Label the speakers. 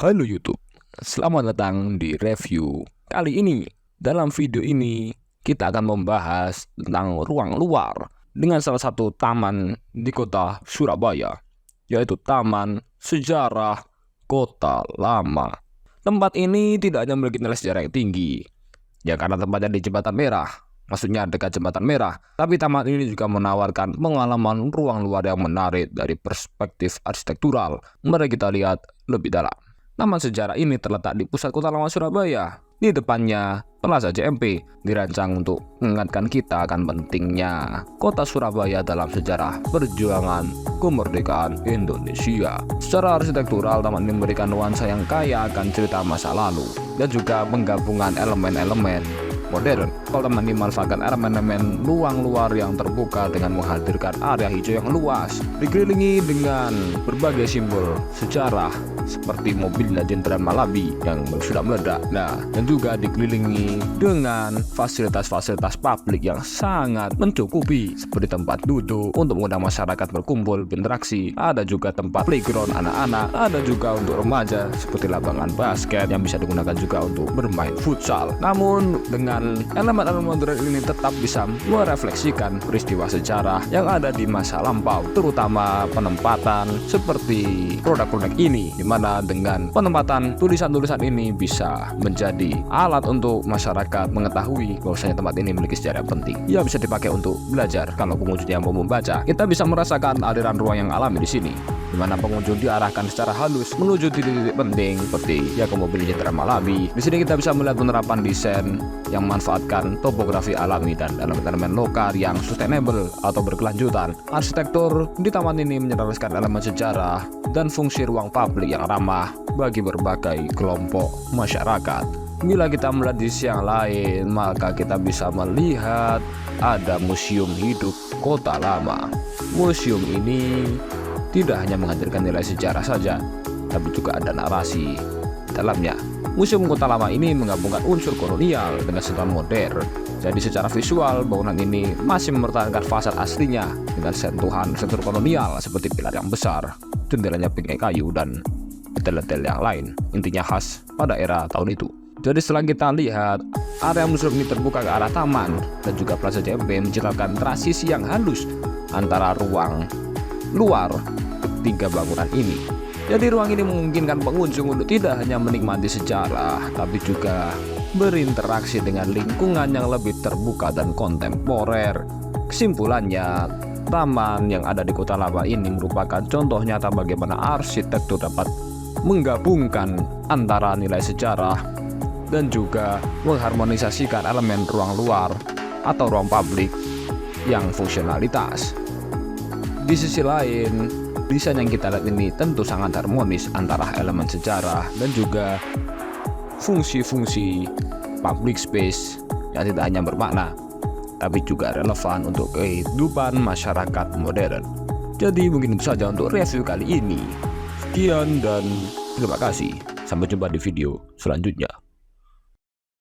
Speaker 1: Halo YouTube, selamat datang di review. Kali ini, dalam video ini, kita akan membahas tentang ruang luar dengan salah satu taman di kota Surabaya, yaitu Taman Sejarah Kota Lama. Tempat ini tidak hanya memiliki nilai sejarah yang tinggi, ya karena tempatnya di Jembatan Merah, maksudnya dekat Jembatan Merah, tapi taman ini juga menawarkan pengalaman ruang luar yang menarik dari perspektif arsitektural. Mari kita lihat lebih dalam. Taman sejarah ini terletak di pusat kota lama Surabaya. Di depannya, Plaza JMP dirancang untuk mengingatkan kita akan pentingnya kota Surabaya dalam sejarah perjuangan kemerdekaan Indonesia. Secara arsitektural, taman ini memberikan nuansa yang kaya akan cerita masa lalu dan juga penggabungan elemen-elemen modern. Kalau taman dimanfaatkan elemen-elemen ruang luar yang terbuka dengan menghadirkan area hijau yang luas, dikelilingi dengan berbagai simbol sejarah seperti mobil Jenderal Malabi yang sudah meledak. Nah, dan juga dikelilingi dengan fasilitas-fasilitas publik yang sangat mencukupi seperti tempat duduk untuk mengundang masyarakat berkumpul, berinteraksi. Ada juga tempat playground anak-anak, ada juga untuk remaja seperti lapangan basket yang bisa digunakan juga untuk bermain futsal. Namun dengan elemen-elemen modern ini tetap bisa merefleksikan peristiwa sejarah yang ada di masa lampau, terutama penempatan seperti produk-produk ini, di mana dengan penempatan tulisan-tulisan ini bisa menjadi alat untuk masyarakat mengetahui bahwasanya tempat ini memiliki sejarah penting. Ya, bisa dipakai untuk belajar. Kalau pengunjung yang mau membaca, kita bisa merasakan aliran ruang yang alami di sini, di mana pengunjung diarahkan secara halus menuju titik-titik penting seperti ya ke mobil Jenderal Malabi. Di sini kita bisa melihat penerapan desain yang memanfaatkan topografi alami dan elemen-elemen lokal yang sustainable atau berkelanjutan. Arsitektur di taman ini menyelaraskan elemen sejarah dan fungsi ruang publik yang ramah bagi berbagai kelompok masyarakat. Bila kita melihat di sisi yang lain, maka kita bisa melihat ada Museum Hidup Kota Lama. Museum ini tidak hanya menghadirkan nilai sejarah saja, tapi juga ada narasi di dalamnya. Museum Kota Lama ini menggabungkan unsur kolonial dengan sentuhan modern. Jadi secara visual, bangunan ini masih mempertahankan fasad aslinya dengan sentuhan kolonial seperti pilar yang besar, jendelanya bingkai kayu, dan detail-detail yang lain. Intinya khas pada era tahun itu. Jadi setelah kita lihat, area museum ini terbuka ke arah taman dan juga Plaza JMP menciptakan transisi yang halus antara ruang luar ketiga bangunan ini. Jadi ruang ini memungkinkan pengunjung untuk tidak hanya menikmati sejarah, tapi juga berinteraksi dengan lingkungan yang lebih terbuka dan kontemporer. Kesimpulannya, taman yang ada di Kota Lama ini merupakan contoh nyata bagaimana arsitektur dapat menggabungkan antara nilai sejarah dan juga mengharmonisasikan elemen ruang luar atau ruang publik yang fungsionalitas. Di sisi lain, desain yang kita lihat ini tentu sangat harmonis antara elemen sejarah dan juga fungsi-fungsi public space yang tidak hanya bermakna, tapi juga relevan untuk kehidupan masyarakat modern. Jadi mungkin itu saja untuk review kali ini. Sekian dan terima kasih. Sampai jumpa di video selanjutnya.